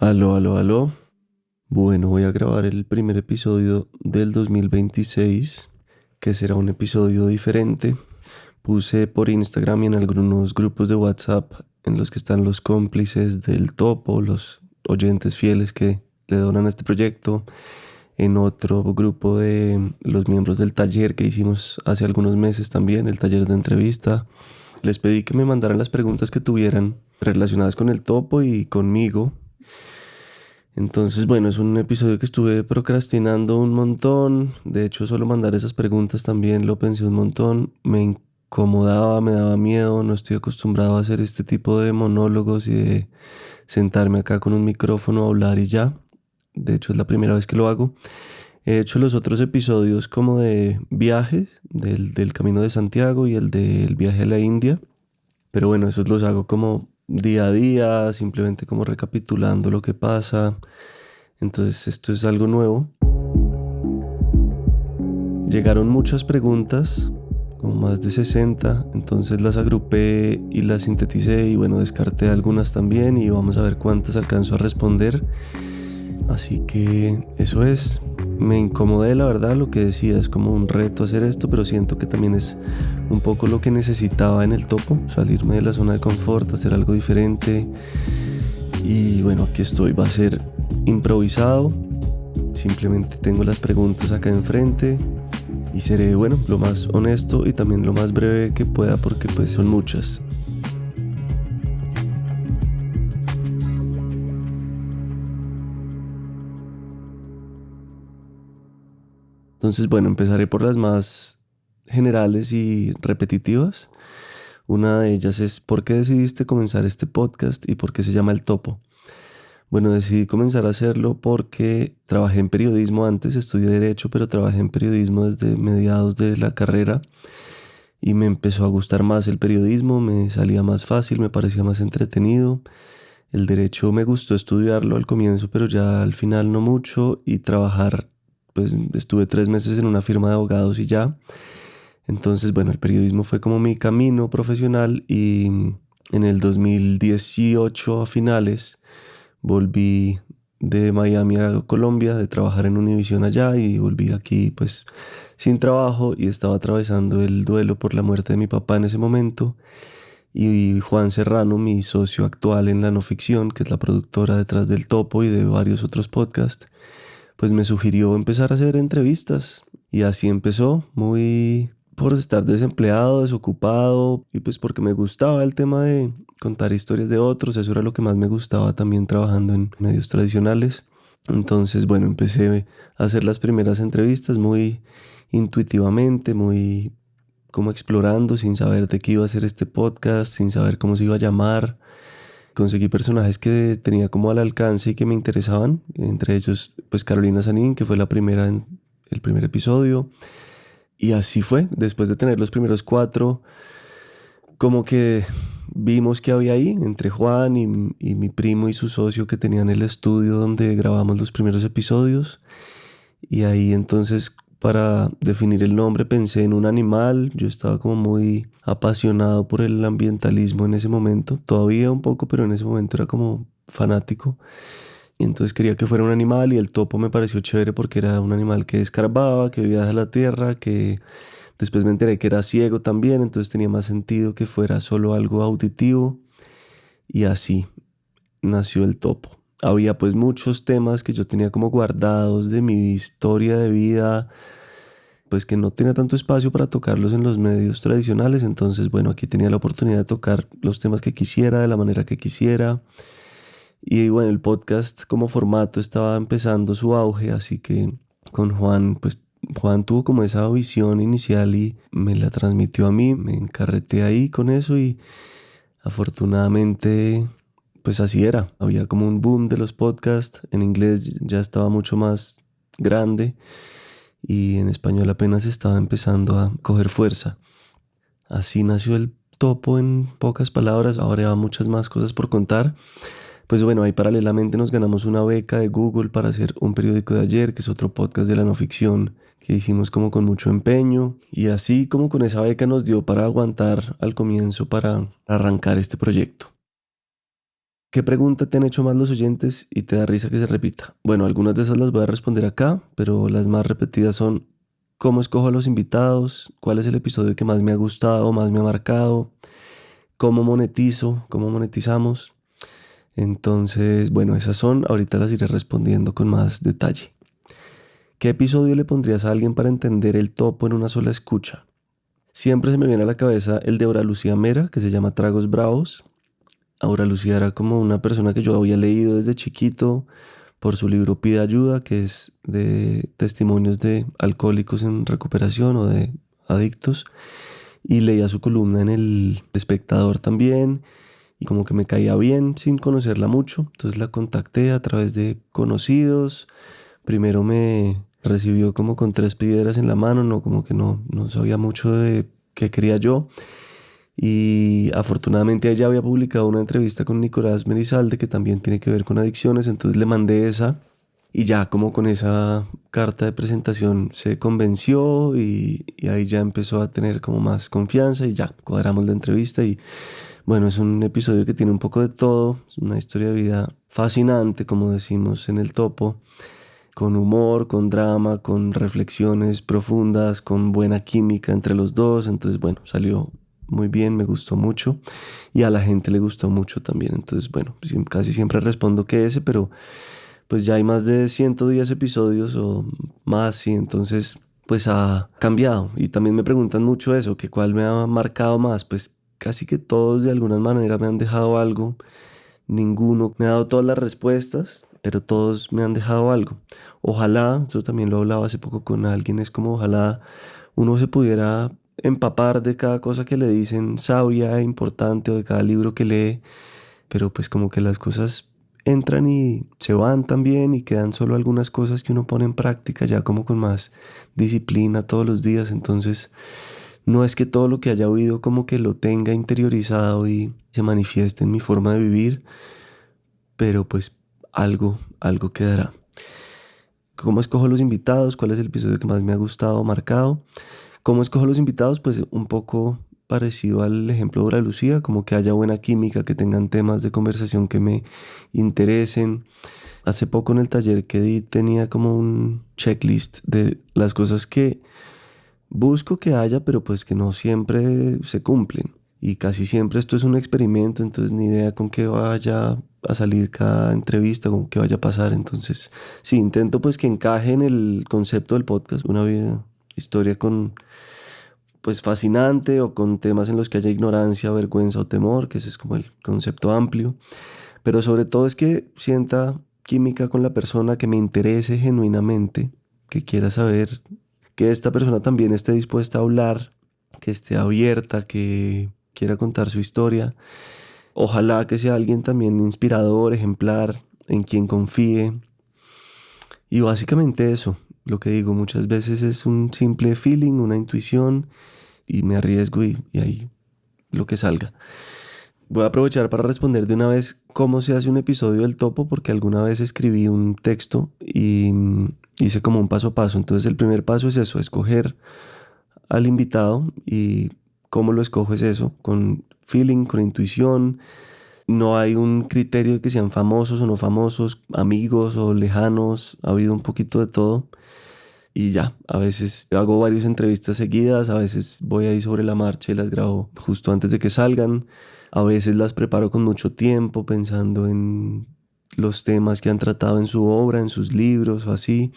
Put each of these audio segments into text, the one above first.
Aló, aló, aló. Bueno, voy a grabar el primer episodio del 2026, que será un episodio diferente. Puse por Instagram y en algunos grupos de WhatsApp en los que están los cómplices del topo, los oyentes fieles que le donan a este proyecto, en otro grupo de los miembros del taller que hicimos hace algunos meses también, el taller de entrevista. Les pedí que me mandaran las preguntas que tuvieran relacionadas con el topo y conmigo. Entonces, bueno, es un episodio que estuve procrastinando un montón. De hecho, solo mandar esas preguntas también lo pensé un montón. Me incomodaba, me daba miedo. No estoy acostumbrado a hacer este tipo de monólogos y de sentarme acá con un micrófono a hablar y ya. De hecho, es la primera vez que lo hago. He hecho los otros episodios como de viajes, del Camino de Santiago y el del viaje a la India. Pero bueno, esos los hago como día a día, simplemente como recapitulando lo que pasa. Entonces esto es algo nuevo. Llegaron muchas preguntas, como más de 60, entonces las agrupé y las sinteticé y bueno, descarté algunas también y vamos a ver cuántas alcanzo a responder. Así que eso es. Me incomodé, la verdad, lo que decía, es como un reto hacer esto, pero siento que también es un poco lo que necesitaba en el topo, salirme de la zona de confort, hacer algo diferente. Y bueno, aquí estoy, va a ser improvisado, simplemente tengo las preguntas acá enfrente y seré, bueno, lo más honesto y también lo más breve que pueda porque pues son muchas. Entonces, bueno, empezaré por las más generales y repetitivas. Una de ellas es ¿por qué decidiste comenzar este podcast y por qué se llama El Topo? Bueno, decidí comenzar a hacerlo porque trabajé en periodismo antes, estudié derecho, pero trabajé en periodismo desde mediados de la carrera y me empezó a gustar más el periodismo, me salía más fácil, me parecía más entretenido. El derecho me gustó estudiarlo al comienzo, pero ya al final no mucho y trabajar, pues estuve 3 meses en una firma de abogados y ya. Entonces, bueno, el periodismo fue como mi camino profesional y en el 2018 a finales volví de Miami a Colombia, de trabajar en Univision allá y volví aquí pues sin trabajo y estaba atravesando el duelo por la muerte de mi papá en ese momento. Y Juan Serrano, mi socio actual en La No Ficción, que es la productora detrás del Topo y de varios otros podcasts, pues me sugirió empezar a hacer entrevistas. Y así empezó, muy por estar desempleado, desocupado, y pues porque me gustaba el tema de contar historias de otros, eso era lo que más me gustaba también trabajando en medios tradicionales. Entonces, bueno, empecé a hacer las primeras entrevistas muy intuitivamente, muy como explorando, sin saber de qué iba a ser este podcast, sin saber cómo se iba a llamar. Conseguí personajes que tenía como al alcance y que me interesaban, entre ellos pues Carolina Sanín, que fue la primera en el primer episodio. Y así fue, después de tener los primeros 4, como que vimos que había ahí, entre Juan y mi primo y su socio que tenían el estudio donde grabamos los primeros episodios. Y ahí entonces para definir el nombre pensé en un animal. Yo estaba como muy apasionado por el ambientalismo en ese momento. Todavía un poco, pero en ese momento era como fanático. Y entonces quería que fuera un animal y el topo me pareció chévere porque era un animal que escarbaba, que vivía de la tierra, que después me enteré que era ciego también. Entonces tenía más sentido que fuera solo algo auditivo. Y así nació el topo. Había pues muchos temas que yo tenía como guardados de mi historia de vida, pues que no tenía tanto espacio para tocarlos en los medios tradicionales. Entonces, bueno, aquí tenía la oportunidad de tocar los temas que quisiera, de la manera que quisiera. Y bueno, el podcast como formato estaba empezando su auge, así que con Juan, pues Juan tuvo como esa visión inicial y me la transmitió a mí, me encarreté ahí con eso y afortunadamente pues así era. Había como un boom de los podcasts. En inglés ya estaba mucho más grande y en español apenas estaba empezando a coger fuerza. Así nació el topo en pocas palabras. Ahora hay muchas más cosas por contar. Pues bueno, ahí paralelamente nos ganamos una beca de Google para hacer un periódico de ayer, que es otro podcast de la no ficción que hicimos como con mucho empeño. Y así como con esa beca nos dio para aguantar al comienzo para arrancar este proyecto. ¿Qué pregunta te han hecho más los oyentes y te da risa que se repita? Bueno, algunas de esas las voy a responder acá, pero las más repetidas son: ¿cómo escojo a los invitados? ¿Cuál es el episodio que más me ha gustado, más me ha marcado? ¿Cómo monetizo? ¿Cómo monetizamos? Entonces, bueno, esas son. Ahorita las iré respondiendo con más detalle. ¿Qué episodio le pondrías a alguien para entender el topo en una sola escucha? Siempre se me viene a la cabeza el de Aura Lucía Mera, que se llama Tragos Bravos. Aura Lucía era como una persona que yo había leído desde chiquito por su libro Pide Ayuda, que es de testimonios de alcohólicos en recuperación o de adictos. Y leía su columna en El Espectador también. Y como que me caía bien sin conocerla mucho. Entonces la contacté a través de conocidos. Primero me recibió como con tres piedras en la mano, no, como que no sabía mucho de qué quería yo. Y afortunadamente ella había publicado una entrevista con Nicolás Merizalde que también tiene que ver con adicciones, entonces le mandé esa y ya como con esa carta de presentación se convenció y ahí ya empezó a tener como más confianza y ya cuadramos la entrevista y bueno, es un episodio que tiene un poco de todo, es una historia de vida fascinante, como decimos en el topo, con humor, con drama, con reflexiones profundas, con buena química entre los dos. Entonces, bueno, salió muy bien, me gustó mucho y a la gente le gustó mucho también. Entonces, bueno, casi siempre respondo que ese, pero pues ya hay más de 110 episodios o más y entonces pues ha cambiado. Y también me preguntan mucho eso, que cuál me ha marcado más, pues casi que todos de alguna manera me han dejado algo. Ninguno me ha dado todas las respuestas, pero todos me han dejado algo. Ojalá, eso también lo hablaba hace poco con alguien, es como ojalá uno se pudiera empapar de cada cosa que le dicen sabia e importante o de cada libro que lee, pero pues como que las cosas entran y se van también y quedan solo algunas cosas que uno pone en práctica ya como con más disciplina todos los días. Entonces no es que todo lo que haya oído como que lo tenga interiorizado y se manifieste en mi forma de vivir, pero pues algo quedará. ¿Cómo escojo los invitados? ¿Cuál es el episodio que más me ha gustado o marcado? ¿Cómo escojo los invitados? Pues un poco parecido al ejemplo de Dora Lucía, como que haya buena química, que tengan temas de conversación que me interesen. Hace poco en el taller que di tenía como un checklist de las cosas que busco que haya, pero pues que no siempre se cumplen. Y casi siempre esto es un experimento, entonces ni idea con qué vaya a salir cada entrevista, con qué vaya a pasar. Entonces, sí, intento pues que encaje en el concepto del podcast, una historia con pues fascinante o con temas en los que haya ignorancia, vergüenza o temor, que ese es como el concepto amplio. Pero sobre todo es que sienta química con la persona, que me interese genuinamente, que quiera saber, que esta persona también esté dispuesta a hablar, que esté abierta, que quiera contar su historia. Ojalá que sea alguien también inspirador, ejemplar, en quien confíe. Y básicamente eso, lo que digo muchas veces es un simple feeling, una intuición, y me arriesgo y ahí lo que salga. Voy a aprovechar para responder de una vez cómo se hace un episodio del topo, porque alguna vez escribí un texto y hice como un paso a paso. Entonces el primer paso es eso, escoger al invitado, y cómo lo escojo es eso, con feeling, con intuición. No hay un criterio de que sean famosos o no famosos, amigos o lejanos, ha habido un poquito de todo. Y ya, a veces hago varias entrevistas seguidas, a veces voy ahí sobre la marcha y las grabo justo antes de que salgan, a veces las preparo con mucho tiempo pensando en los temas que han tratado en su obra, en sus libros o así,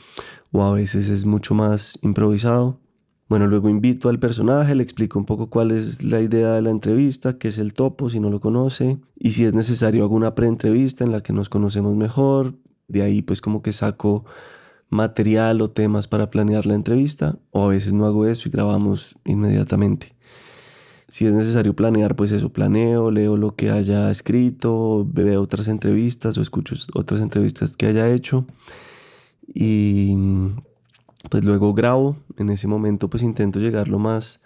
o a veces es mucho más improvisado. Bueno, luego invito al personaje, le explico un poco cuál es la idea de la entrevista, qué es el topo si no lo conoce, y si es necesario alguna preentrevista en la que nos conocemos mejor. De ahí pues como que saco material o temas para planear la entrevista, o a veces no hago eso y grabamos inmediatamente. Si es necesario planear, pues eso, planeo, leo lo que haya escrito, veo otras entrevistas o escucho otras entrevistas que haya hecho y pues luego grabo. En ese momento pues intento llegar lo más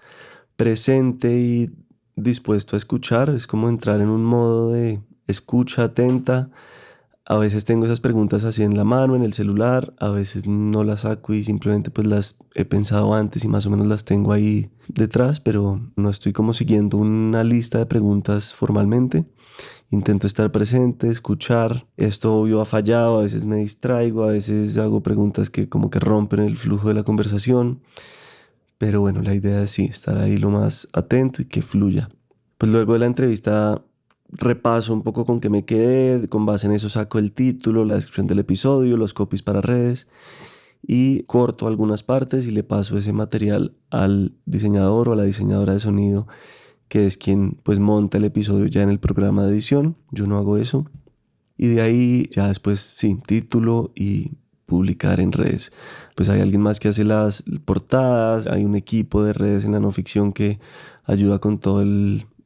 presente y dispuesto a escuchar, es como entrar en un modo de escucha atenta A veces tengo esas preguntas así en la mano, en el celular, a veces no las saco y simplemente pues las he pensado antes y más o menos las tengo ahí detrás, pero no estoy como siguiendo una lista de preguntas formalmente. Intento estar presente, escuchar. Esto obvio ha fallado, a veces me distraigo, a veces hago preguntas que como que rompen el flujo de la conversación. Pero bueno, la idea es sí, estar ahí lo más atento y que fluya. Pues luego de la entrevista repaso un poco con qué me quedé, con base en eso saco el título, la descripción del episodio, los copies para redes y corto algunas partes y le paso ese material al diseñador o a la diseñadora de sonido, que es quien pues monta el episodio ya en el programa de edición. Yo no hago eso. Y de ahí ya después, sí, título y publicar en redes. Pues hay alguien más que hace las portadas, hay un equipo de redes en la no ficción que ayuda con todo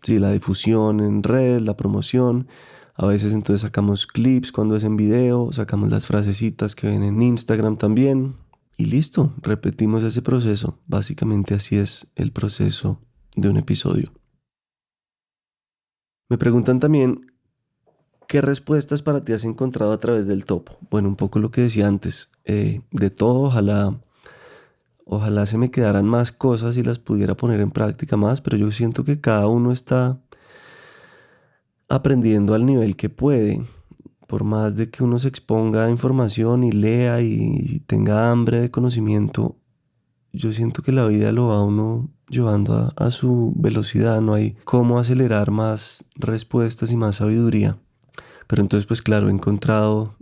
sí, la difusión en redes, la promoción. A veces entonces sacamos clips cuando es en video, sacamos las frasecitas que ven en Instagram también. Y listo, repetimos ese proceso. Básicamente así es el proceso de un episodio. Me preguntan también, ¿qué respuestas para ti has encontrado a través del topo? Bueno, un poco lo que decía antes, de todo, ojalá se me quedaran más cosas y las pudiera poner en práctica más, pero yo siento que cada uno está aprendiendo al nivel que puede. Por más de que uno se exponga a información y lea y tenga hambre de conocimiento, yo siento que la vida lo va a uno llevando a su velocidad, no hay cómo acelerar más respuestas y más sabiduría. Pero entonces, pues claro, he encontrado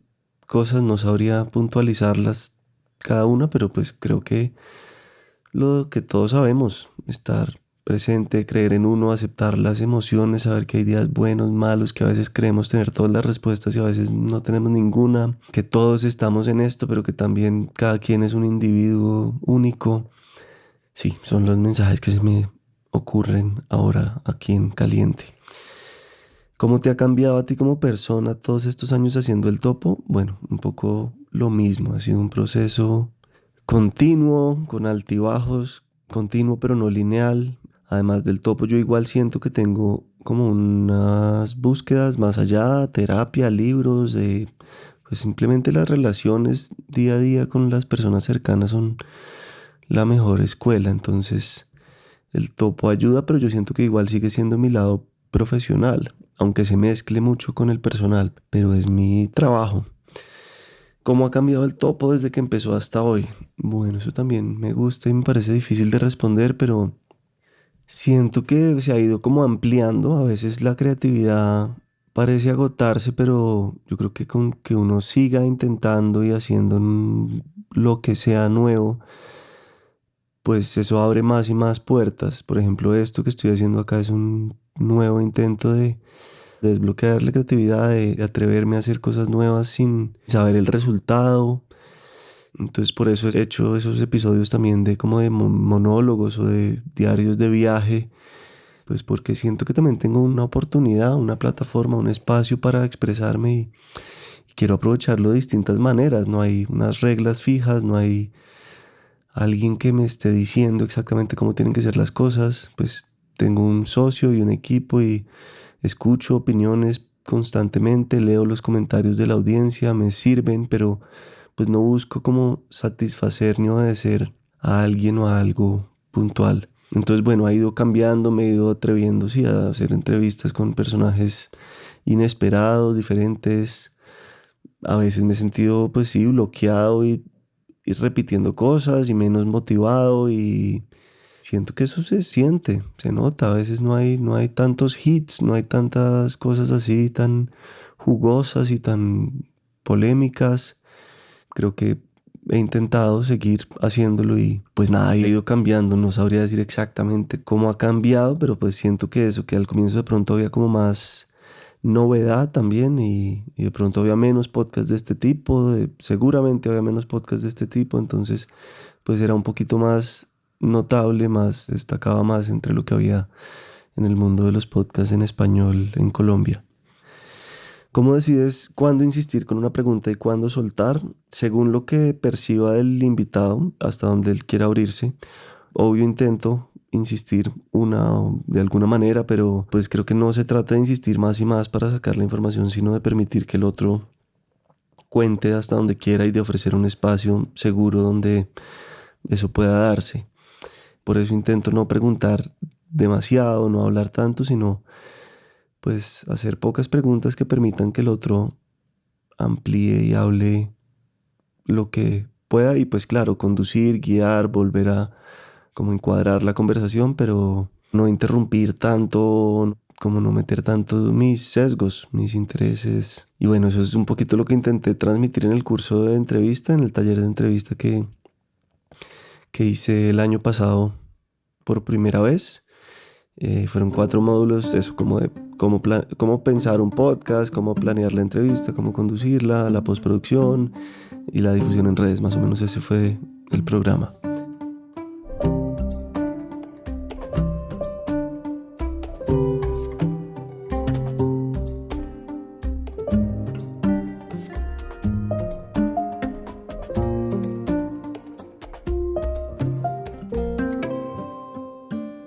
cosas, no sabría puntualizarlas cada una, pero pues creo que lo que todos sabemos, estar presente, creer en uno, aceptar las emociones, saber que hay días buenos, malos, que a veces creemos tener todas las respuestas y a veces no tenemos ninguna, que todos estamos en esto, pero que también cada quien es un individuo único. Sí, son los mensajes que se me ocurren ahora aquí en caliente. ¿Cómo te ha cambiado a ti como persona todos estos años haciendo el topo? Bueno, un poco lo mismo, ha sido un proceso continuo, con altibajos, continuo pero no lineal. Además del topo, yo igual siento que tengo como unas búsquedas más allá, terapia, libros, pues simplemente las relaciones día a día con las personas cercanas son la mejor escuela. Entonces, el topo ayuda, pero yo siento que igual sigue siendo mi lado profesional, aunque se mezcle mucho con el personal, pero es mi trabajo. ¿Cómo ha cambiado el topo desde que empezó hasta hoy? Bueno, eso también me gusta y me parece difícil de responder, pero siento que se ha ido como ampliando. A veces la creatividad parece agotarse, pero yo creo que con que uno siga intentando y haciendo lo que sea nuevo, pues eso abre más y más puertas. Por ejemplo, esto que estoy haciendo acá es un nuevo intento de desbloquear la creatividad, de atreverme a hacer cosas nuevas sin saber el resultado. Entonces por eso he hecho esos episodios también de como de monólogos o de diarios de viaje, pues porque siento que también tengo una oportunidad, una plataforma, un espacio para expresarme y quiero aprovecharlo de distintas maneras. No hay unas reglas fijas, no hay alguien que me esté diciendo exactamente cómo tienen que ser las cosas. Pues tengo un socio y un equipo y escucho opiniones constantemente, leo los comentarios de la audiencia, me sirven, pero pues no busco como satisfacer ni obedecer a alguien o a algo puntual. Entonces, bueno, ha ido cambiando, me he ido atreviendo, sí, a hacer entrevistas con personajes inesperados, diferentes. A veces me he sentido, pues sí, bloqueado y repitiendo cosas y menos motivado y siento que eso se siente, se nota. A veces no hay tantos hits, no hay tantas cosas así tan jugosas y tan polémicas. Creo que he intentado seguir haciéndolo y pues nada, ha ido cambiando. No sabría decir exactamente cómo ha cambiado, pero pues siento que eso, que al comienzo de pronto había como más novedad también y de pronto había menos podcasts de este tipo, seguramente había menos podcasts de este tipo, entonces pues era un poquito más notable, más destacaba más entre lo que había en el mundo de los podcasts en español en Colombia. ¿Cómo decides cuándo insistir con una pregunta y cuándo soltar? Según lo que perciba del invitado, hasta donde él quiera abrirse. Obvio intento insistir de alguna manera, pero pues creo que no se trata de insistir más y más para sacar la información, sino de permitir que el otro cuente hasta donde quiera y de ofrecer un espacio seguro donde eso pueda darse. Por eso intento no preguntar demasiado, no hablar tanto, sino pues hacer pocas preguntas que permitan que el otro amplíe y hable lo que pueda y pues claro, conducir, guiar, volver a como encuadrar la conversación, pero no interrumpir tanto, como no meter tanto mis sesgos, mis intereses. Y bueno, eso es un poquito lo que intenté transmitir en el curso de entrevista, en el taller de entrevista que hice el año pasado por primera vez. Fueron 4 módulos, eso como de cómo pensar un podcast, cómo planear la entrevista, cómo conducirla, la postproducción y la difusión en redes. Más o menos ese fue el programa.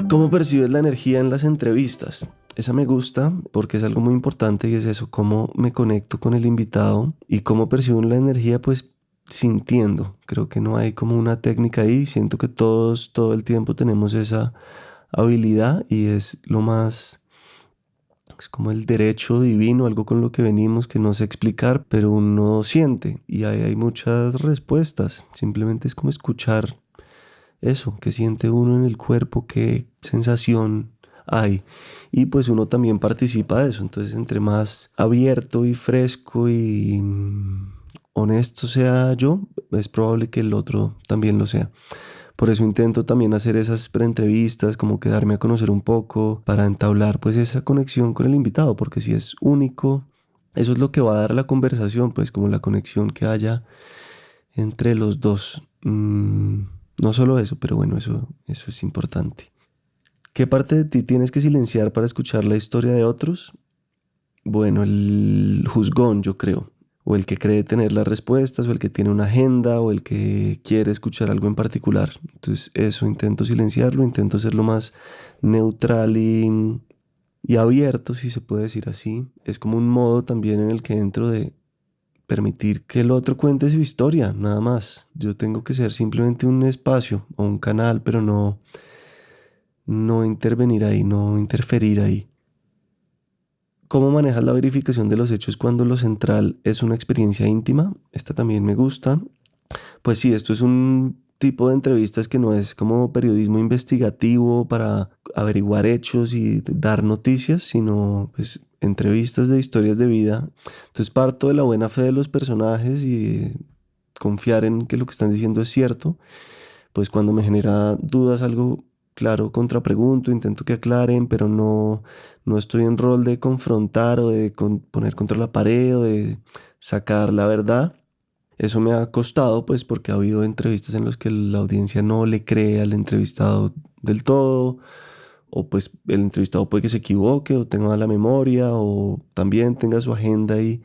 ¿Cómo percibes la energía en las entrevistas? Esa me gusta porque es algo muy importante y es eso, cómo me conecto con el invitado y cómo percibo la energía, pues sintiendo. Creo que no hay como una técnica ahí, siento que todos todo el tiempo tenemos esa habilidad y es lo más, es como el derecho divino, algo con lo que venimos que no sé explicar, pero uno siente y ahí hay muchas respuestas. Simplemente es como escuchar eso, que siente uno en el cuerpo, qué sensación hay. Y pues uno también participa de eso. Entonces, entre más abierto y fresco y honesto sea yo, es probable que el otro también lo sea. Por eso intento también hacer esas preentrevistas, como quedarme a conocer un poco, para entablar pues esa conexión con el invitado, porque si es único, eso es lo que va a dar la conversación, pues como la conexión que haya entre los dos. No solo eso, pero bueno, eso es importante. ¿Qué parte de ti tienes que silenciar para escuchar la historia de otros? Bueno, el juzgón, yo creo. O el que cree tener las respuestas, o el que tiene una agenda, o el que quiere escuchar algo en particular. Entonces, eso intento silenciarlo, intento ser lo más neutral y abierto, si se puede decir así. Es como un modo también en el que entro de permitir que el otro cuente su historia, nada más. Yo tengo que ser simplemente un espacio o un canal, pero no intervenir ahí, no interferir ahí. ¿Cómo manejas la verificación de los hechos cuando lo central es una experiencia íntima? Esta también me gusta. Pues sí, esto es un tipo de entrevistas que no es como periodismo investigativo para averiguar hechos y dar noticias, sino pues entrevistas de historias de vida. Entonces parto de la buena fe de los personajes y confiar en que lo que están diciendo es cierto. Pues cuando me genera dudas algo, claro, contrapregunto, intento que aclaren, pero no estoy en rol de confrontar o de poner contra la pared o de sacar la verdad. Eso me ha costado, pues, porque ha habido entrevistas en las que la audiencia no le cree al entrevistado del todo, o pues el entrevistado puede que se equivoque o tenga mala memoria, o también tenga su agenda y,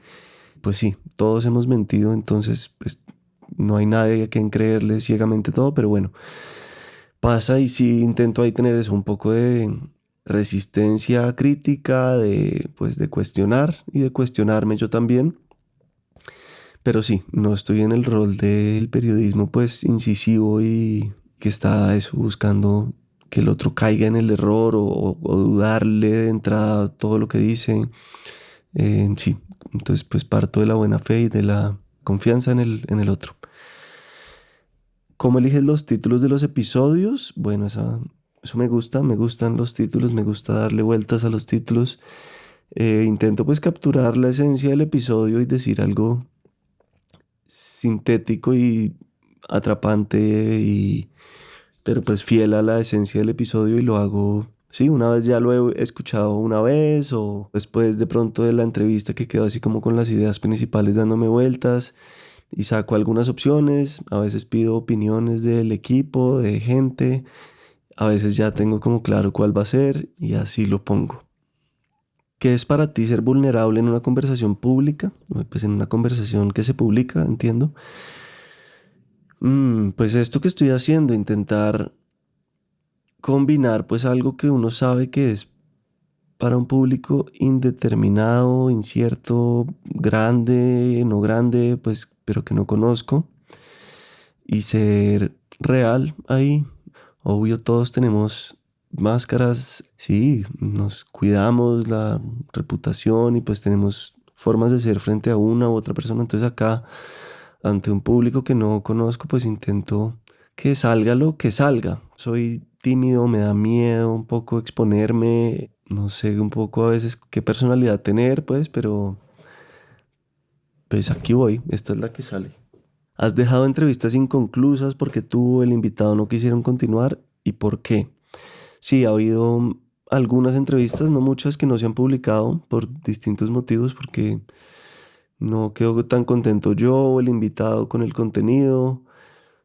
pues sí, todos hemos mentido, entonces, pues, no hay nadie a quien creerle ciegamente todo, pero bueno, pasa y sí intento ahí tener eso, un poco de resistencia crítica, pues, de cuestionar y de cuestionarme yo también. Pero sí, no estoy en el rol del periodismo pues incisivo y que está eso buscando que el otro caiga en el error o dudarle de entrada todo lo que dice. Sí, entonces pues parto de la buena fe y de la confianza en el otro. ¿Cómo eliges los títulos de los episodios? Bueno, eso me gustan los títulos, me gusta darle vueltas a los títulos. Intento pues capturar la esencia del episodio y decir algo sintético y atrapante pero pues fiel a la esencia del episodio y lo hago, sí, una vez ya lo he escuchado una vez o después de pronto de la entrevista que quedo así como con las ideas principales dándome vueltas y saco algunas opciones, a veces pido opiniones del equipo, de gente, a veces ya tengo como claro cuál va a ser y así lo pongo. ¿Qué es para ti ser vulnerable en una conversación pública? Pues en una conversación que se publica, entiendo. Pues esto que estoy haciendo, intentar combinar pues algo que uno sabe que es para un público indeterminado, incierto, grande, no grande, pues, pero que no conozco, y ser real ahí. Obvio, todos tenemos máscaras, sí, nos cuidamos la reputación y pues tenemos formas de ser frente a una u otra persona. Entonces acá, ante un público que no conozco, pues intento que salga lo que salga. Soy tímido, me da miedo un poco exponerme, no sé un poco a veces qué personalidad tener, pues, pero pues aquí voy, esta es la que sale. ¿Has dejado entrevistas inconclusas porque tú o el invitado no quisieron continuar? ¿Y por qué? Sí, ha habido algunas entrevistas, no muchas, que no se han publicado por distintos motivos, porque no quedo tan contento yo o el invitado con el contenido,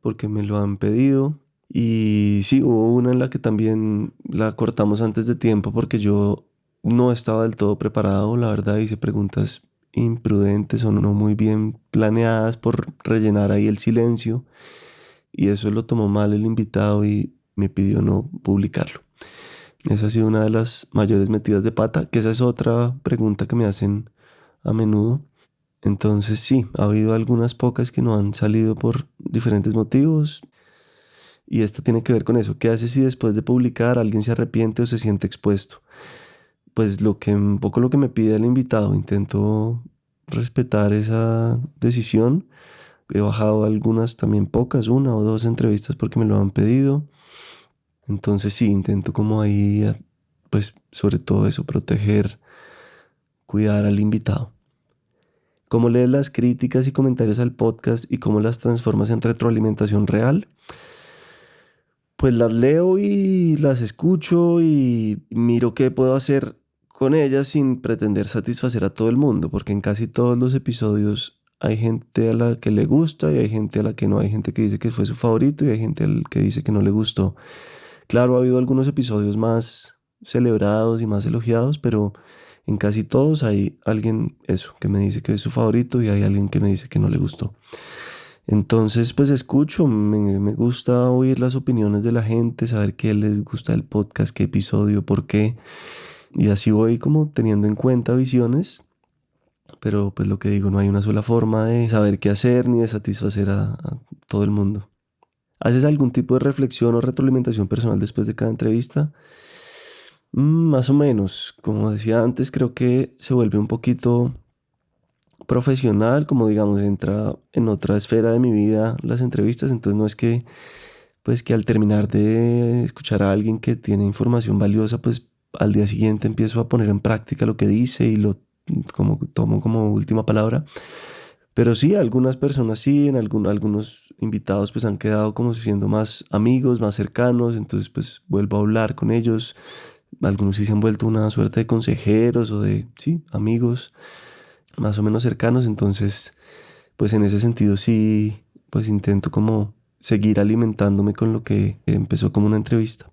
porque me lo han pedido. Y sí, hubo una en la que también la cortamos antes de tiempo porque yo no estaba del todo preparado, la verdad, hice preguntas imprudentes o no muy bien planeadas por rellenar ahí el silencio, y eso lo tomó mal el invitado y me pidió no publicarlo. Esa ha sido una de las mayores metidas de pata, que esa es otra pregunta que me hacen a menudo. Entonces sí, ha habido algunas pocas que no han salido por diferentes motivos, y esta tiene que ver con eso. ¿Qué haces si después de publicar alguien se arrepiente o se siente expuesto? Pues un poco lo que me pide el invitado, intento respetar esa decisión. He bajado algunas, también pocas, una o dos entrevistas porque me lo han pedido. Entonces sí, intento como ahí, pues sobre todo eso, proteger, cuidar al invitado. ¿Cómo lees las críticas y comentarios al podcast y cómo las transformas en retroalimentación real? Pues las leo y las escucho y miro qué puedo hacer con ellas sin pretender satisfacer a todo el mundo, porque en casi todos los episodios hay gente a la que le gusta y hay gente a la que no, hay gente que dice que fue su favorito y hay gente al que dice que no le gustó. Claro, ha habido algunos episodios más celebrados y más elogiados, pero en casi todos hay alguien, eso, que me dice que es su favorito y hay alguien que me dice que no le gustó. Entonces, pues escucho, me gusta oír las opiniones de la gente, saber qué les gusta del podcast, qué episodio, por qué. Y así voy como teniendo en cuenta visiones, pero pues lo que digo, no hay una sola forma de saber qué hacer ni de satisfacer a todo el mundo. ¿Haces algún tipo de reflexión o retroalimentación personal después de cada entrevista? Más o menos, como decía antes, creo que se vuelve un poquito profesional, como digamos, entra en otra esfera de mi vida las entrevistas, entonces no es que, pues que al terminar de escuchar a alguien que tiene información valiosa, pues al día siguiente empiezo a poner en práctica lo que dice y lo como tomo como última palabra. Pero sí, algunas personas sí, algunos invitados pues han quedado como siendo más amigos, más cercanos, entonces pues vuelvo a hablar con ellos. Algunos sí se han vuelto una suerte de consejeros o de, sí, amigos más o menos cercanos, entonces pues en ese sentido sí, pues intento como seguir alimentándome con lo que empezó como una entrevista.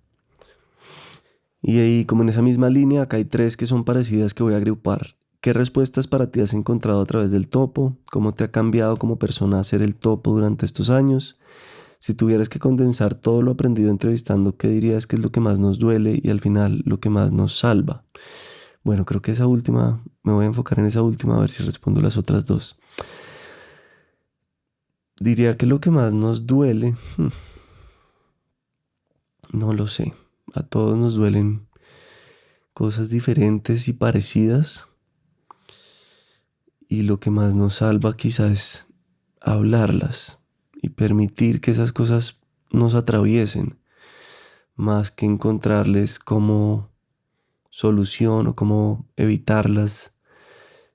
Y ahí como en esa misma línea, acá hay tres que son parecidas que voy a agrupar. ¿Qué respuestas para ti has encontrado a través del topo? ¿Cómo te ha cambiado como persona hacer el topo durante estos años? Si tuvieras que condensar todo lo aprendido entrevistando, ¿qué dirías que es lo que más nos duele y al final lo que más nos salva? Bueno, creo que esa última, me voy a enfocar en esa última a ver si respondo las otras dos. Diría que lo que más nos duele, no lo sé. A todos nos duelen cosas diferentes y parecidas, y lo que más nos salva quizás es hablarlas y permitir que esas cosas nos atraviesen, más que encontrarles como solución o cómo evitarlas.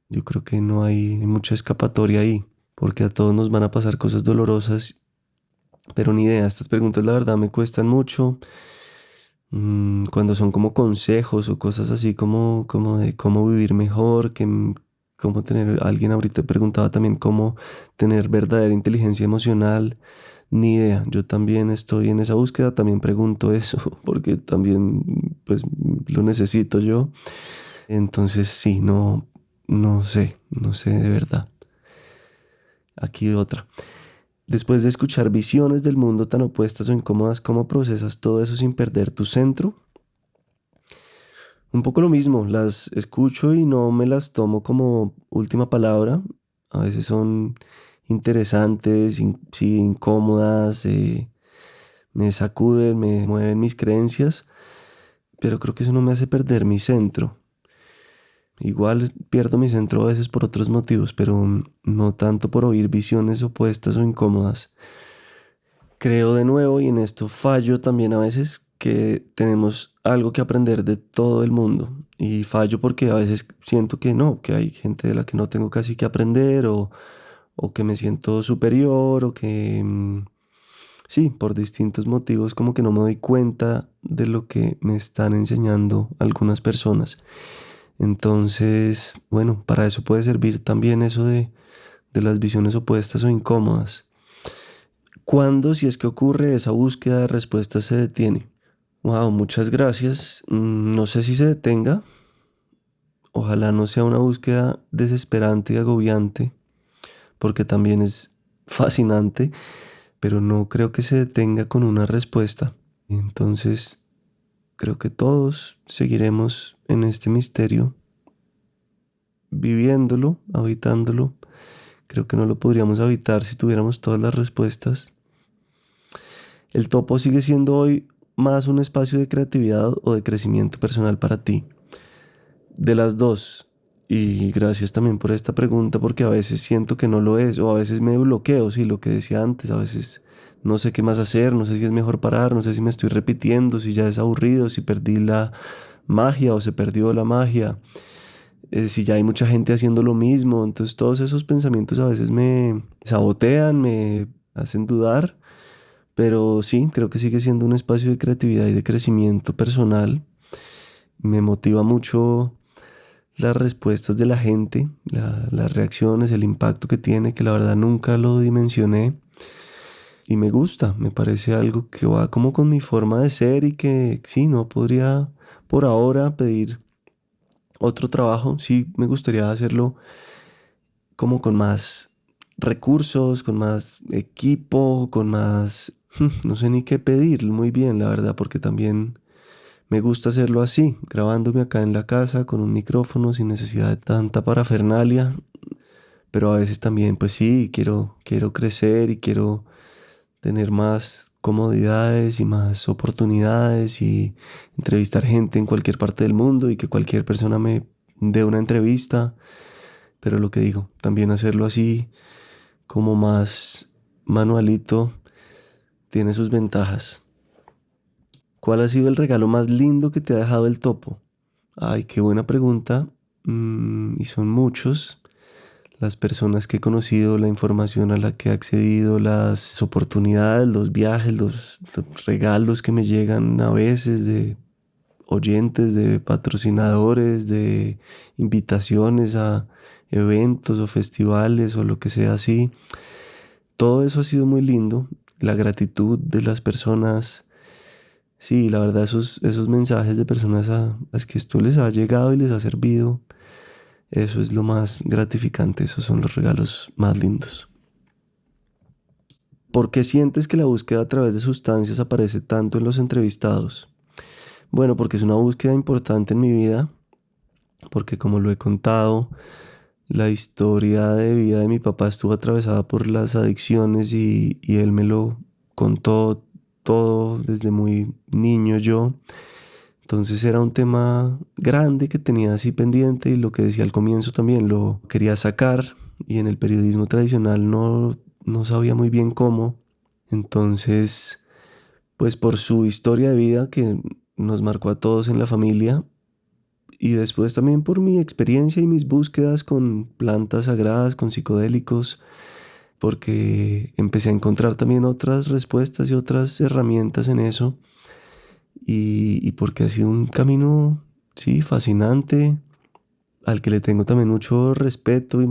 Yo creo que no hay mucha escapatoria ahí, porque a todos nos van a pasar cosas dolorosas, pero ni idea. Estas preguntas la verdad me cuestan mucho. Cuando son como consejos o cosas así como de cómo vivir mejor, cómo tener, alguien ahorita preguntaba también cómo tener verdadera inteligencia emocional, ni idea. Yo también estoy en esa búsqueda, también pregunto eso, porque también pues lo necesito yo. Entonces sí, no sé de verdad. Aquí otra. Después de escuchar visiones del mundo tan opuestas o incómodas, ¿cómo procesas todo eso sin perder tu centro? Un poco lo mismo, las escucho y no me las tomo como última palabra. A veces son interesantes, sí, incómodas, me sacuden, me mueven mis creencias, pero creo que eso no me hace perder mi centro. Igual pierdo mi centro a veces por otros motivos, pero no tanto por oír visiones opuestas o incómodas. Creo de nuevo, y en esto fallo también a veces, que tenemos algo que aprender de todo el mundo. Y fallo porque a veces siento que no, que hay gente de la que no tengo casi que aprender o que me siento superior o que, sí, por distintos motivos como que no me doy cuenta de lo que me están enseñando algunas personas. Entonces, bueno, para eso puede servir también eso de las visiones opuestas o incómodas. ¿Cuándo, si es que ocurre, esa búsqueda de respuestas se detiene? Wow, muchas gracias. No sé si se detenga. Ojalá no sea una búsqueda desesperante y agobiante, porque también es fascinante, pero no creo que se detenga con una respuesta. Entonces, creo que todos seguiremos en este misterio, viviéndolo, habitándolo. Creo que no lo podríamos habitar si tuviéramos todas las respuestas. El topo sigue siendo hoy más un espacio de creatividad o de crecimiento personal para ti. De las dos. Y gracias también por esta pregunta porque a veces siento que no lo es o a veces me bloqueo, sí, lo que decía antes, a veces no sé qué más hacer, no sé si es mejor parar, no sé si me estoy repitiendo, si ya es aburrido, si perdí la magia o se perdió la magia, si ya hay mucha gente haciendo lo mismo, entonces todos esos pensamientos a veces me sabotean, me hacen dudar. Pero sí, creo que sigue siendo un espacio de creatividad y de crecimiento personal. Me motiva mucho las respuestas de la gente, las reacciones, el impacto que tiene, que la verdad nunca lo dimensioné. Y me gusta, me parece algo que va como con mi forma de ser y que sí, no podría por ahora pedir otro trabajo. Sí, me gustaría hacerlo como con más recursos, con más equipo, con más... No sé ni qué pedir muy bien, la verdad, porque también me gusta hacerlo así, grabándome acá en la casa con un micrófono sin necesidad de tanta parafernalia, pero a veces también, pues sí, quiero crecer y quiero tener más comodidades y más oportunidades y entrevistar gente en cualquier parte del mundo y que cualquier persona me dé una entrevista, pero lo que digo, también hacerlo así como más manualito tiene sus ventajas. ¿Cuál ha sido el regalo más lindo que te ha dejado el topo? Ay, qué buena pregunta. Y son muchos las personas que he conocido, la información a la que he accedido, las oportunidades, los viajes, los regalos que me llegan a veces de oyentes, de patrocinadores, de invitaciones a eventos o festivales o lo que sea así. Todo eso ha sido muy lindo. La gratitud de las personas. Sí, la verdad, esos mensajes de personas a las que esto les ha llegado y les ha servido, eso es lo más gratificante, esos son los regalos más lindos. ¿Por qué sientes que la búsqueda a través de sustancias aparece tanto en los entrevistados? Bueno, porque es una búsqueda importante en mi vida, porque como lo he contado, la historia de vida de mi papá estuvo atravesada por las adicciones y él me lo contó todo desde muy niño yo. Entonces era un tema grande que tenía así pendiente y lo que decía al comienzo también lo quería sacar y en el periodismo tradicional no sabía muy bien cómo. Entonces, pues por su historia de vida que nos marcó a todos en la familia y después también por mi experiencia y mis búsquedas con plantas sagradas, con psicodélicos, porque empecé a encontrar también otras respuestas y otras herramientas en eso y porque ha sido un camino, sí, fascinante, al que le tengo también mucho respeto y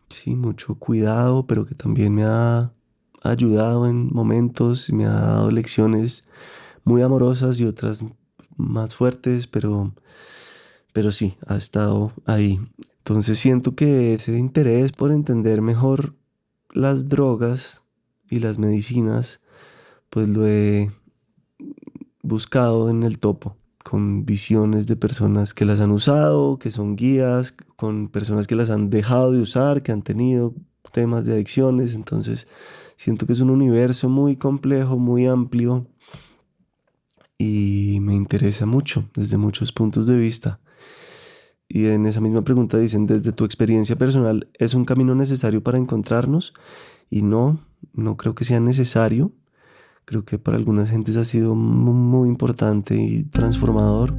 sí, mucho cuidado, pero que también me ha ayudado en momentos, y me ha dado lecciones muy amorosas y otras más fuertes, pero sí, ha estado ahí. Entonces siento que ese interés por entender mejor las drogas y las medicinas, pues lo he buscado en el topo. con visiones de personas que las han usado, que son guías, con personas que las han dejado de usar, que han tenido temas de adicciones. Entonces siento que es un universo muy complejo, muy amplio y me interesa mucho desde muchos puntos de vista. Y en esa misma pregunta dicen, desde tu experiencia personal, ¿es un camino necesario para encontrarnos? Y no creo que sea necesario. Creo que para algunas gentes ha sido muy importante y transformador,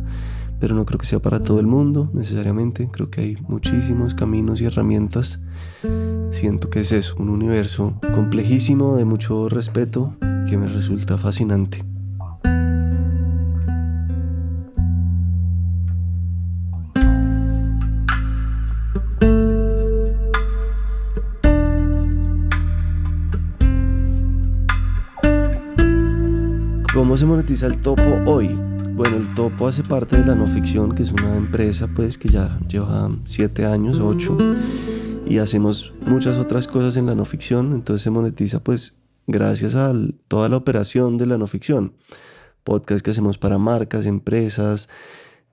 pero no creo que sea para todo el mundo necesariamente. Creo que hay muchísimos caminos y herramientas. Siento que es eso, un universo complejísimo, de mucho respeto, que me resulta fascinante. ¿Cómo se monetiza el Topo hoy? Bueno, el Topo hace parte de la no ficción, que es una empresa pues que ya lleva 7 años, 8, y hacemos muchas otras cosas en la no ficción. Entonces se monetiza pues gracias a toda la operación de la no ficción. Podcast que hacemos para marcas, empresas,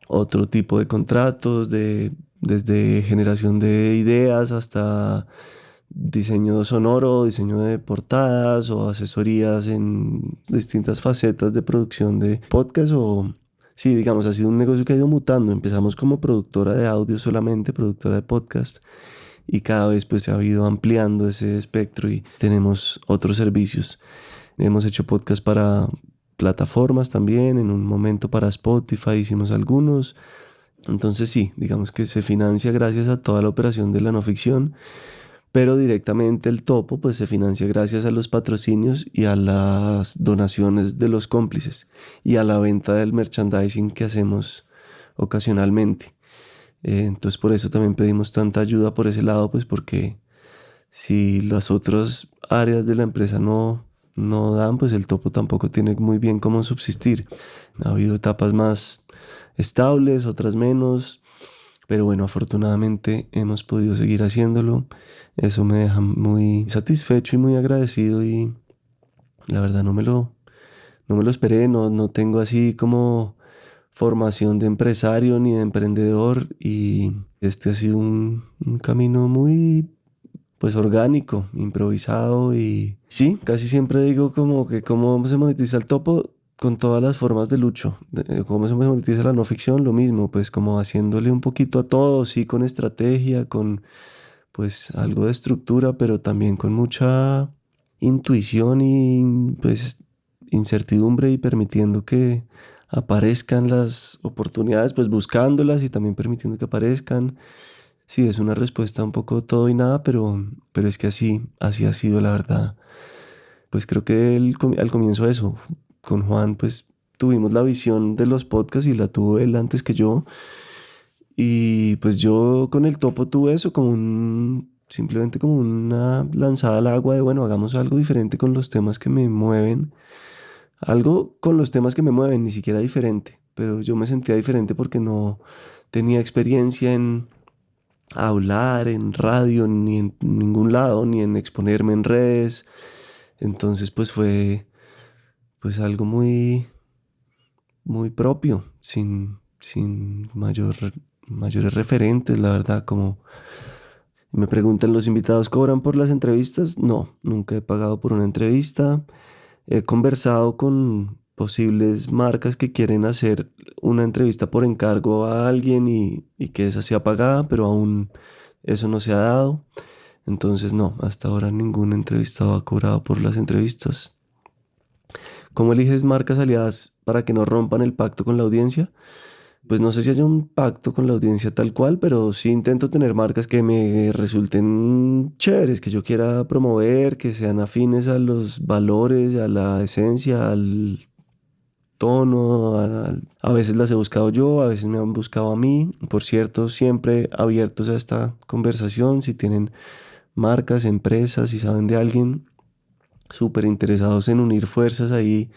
otro tipo de contratos, desde generación de ideas hasta diseño sonoro, diseño de portadas o asesorías en distintas facetas de producción de podcast. O sí, digamos, ha sido un negocio que ha ido mutando. Empezamos como productora de audio solamente, productora de podcast, y cada vez pues se ha ido ampliando ese espectro y tenemos otros servicios. Hemos hecho podcast para plataformas también, en un momento para Spotify hicimos algunos. Entonces sí, digamos que se financia gracias a toda la operación de la no ficción, pero directamente el Topo pues se financia gracias a los patrocinios y a las donaciones de los cómplices y a la venta del merchandising que hacemos ocasionalmente. Entonces por eso también pedimos tanta ayuda por ese lado, pues porque si las otras áreas de la empresa no dan, pues el Topo tampoco tiene muy bien cómo subsistir. Ha habido etapas más estables, otras menos, pero bueno, afortunadamente hemos podido seguir haciéndolo. Eso me deja muy satisfecho y muy agradecido, y la verdad no me lo esperé. No tengo así como formación de empresario ni de emprendedor, y este ha sido un camino muy pues orgánico, improvisado. Y sí, casi siempre digo como que cómo se monetiza el Topo con todas las formas de Lucho. Cómo se monetiza la no ficción, lo mismo, pues como haciéndole un poquito a todo, sí, con estrategia, con pues algo de estructura, pero también con mucha intuición y pues incertidumbre, y permitiendo que aparezcan las oportunidades, pues buscándolas y también permitiendo que aparezcan. Sí, es una respuesta un poco todo y nada, pero es que así ha sido la verdad. Pues creo que al comienzo eso, con Juan, pues tuvimos la visión de los podcasts y la tuvo él antes que yo. Y pues yo con el Topo tuve eso como simplemente como una lanzada al agua de, bueno, hagamos algo diferente con los temas que me mueven. Algo con los temas que me mueven, ni siquiera diferente, pero yo me sentía diferente porque no tenía experiencia en hablar en radio, ni en ningún lado, ni en exponerme en redes. Entonces pues fue pues algo muy propio, sin mayores referentes, la verdad. Como me preguntan los invitados, ¿cobran por las entrevistas? No, nunca he pagado por una entrevista. He conversado con posibles marcas que quieren hacer una entrevista por encargo a alguien, y que esa sea pagada, pero aún eso no se ha dado. Entonces no, hasta ahora ningún entrevistado ha cobrado por las entrevistas. ¿Cómo eliges marcas aliadas para que no rompan el pacto con la audiencia? Pues no sé si haya un pacto con la audiencia tal cual, pero sí intento tener marcas que me resulten chéveres, que yo quiera promover, que sean afines a los valores, a la esencia, al tono. A veces las he buscado yo, a veces me han buscado a mí. Por cierto, siempre abiertos a esta conversación. Si tienen marcas, empresas, si saben de alguien, súper interesados en unir fuerzas ahí,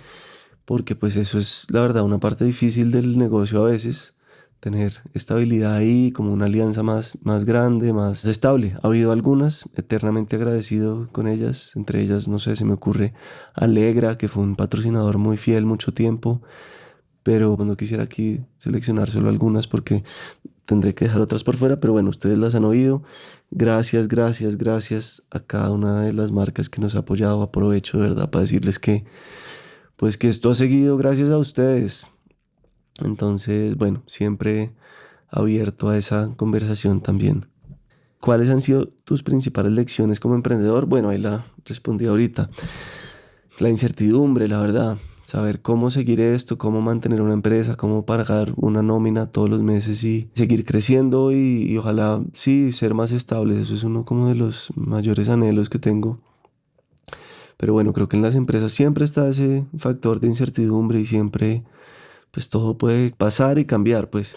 porque pues eso es la verdad una parte difícil del negocio a veces, tener estabilidad ahí, como una alianza más grande, más estable. Ha habido algunas, eternamente agradecido con ellas, entre ellas, no sé, se me ocurre Alegra, que fue un patrocinador muy fiel mucho tiempo, pero no quisiera aquí seleccionar solo algunas porque tendré que dejar otras por fuera, pero bueno, ustedes las han oído. Gracias, gracias, gracias a cada una de las marcas que nos ha apoyado. Aprovecho de verdad para decirles que, pues que esto ha seguido gracias a ustedes. Entonces, bueno, siempre abierto a esa conversación también. ¿Cuáles han sido tus principales lecciones como emprendedor? Bueno, ahí la respondí ahorita. La incertidumbre, la verdad. Saber cómo seguir esto, cómo mantener una empresa, cómo pagar una nómina todos los meses y seguir creciendo y ojalá, sí, ser más estables. Eso es uno como de los mayores anhelos que tengo. Pero bueno, creo que en las empresas siempre está ese factor de incertidumbre y siempre, pues todo puede pasar y cambiar, pues.